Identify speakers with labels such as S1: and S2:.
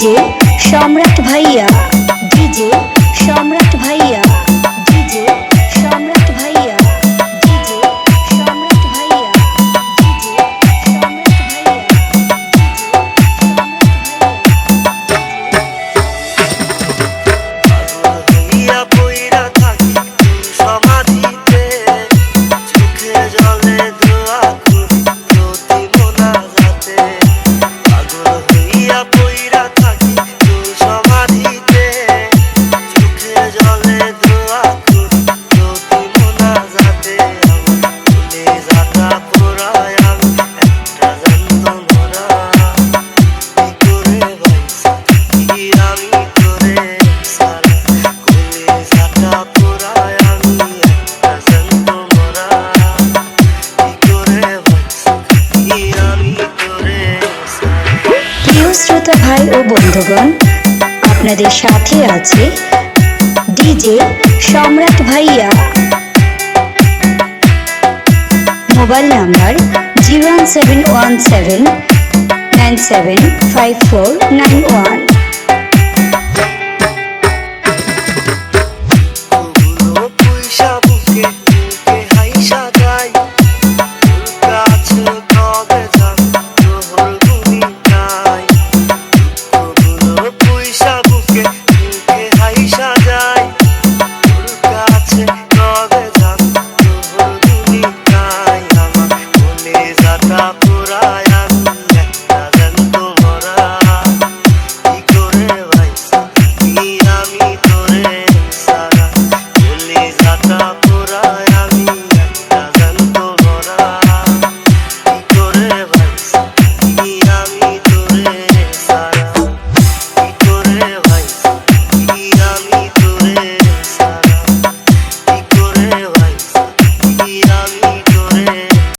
S1: DJ सम्राट भैया, DJ सम्राट भैया, डीजे सम्राट भैया, डीजे सम्राट भैया, डीजे सम्राट
S2: भैया पइरा থাকি সমাধিতে চোখে জলে দোয়া করি প্রতি মোনাজাতে পাগল হইয়া পইরা থাকি সমাধিতে চোখে জলে দোয়া করি প্রতি মোনাজাতে আমার ভুলে যাতা পোড়ায় আমি একটা যন্ত্রণা কি করে বাইসা কি আমি তোরে সারা কলিজাটা পোড়ায় আমি একটা যন্ত্রণা কি করে বাইসা কি আমি তোরে সারা।
S1: প্রিয় শ্রোতা ভাই ও বন্ধুগণ, আপনাদের সাথে আছে ডিজে সম্রাট ভাইয়া। Mobile number 01717 975491।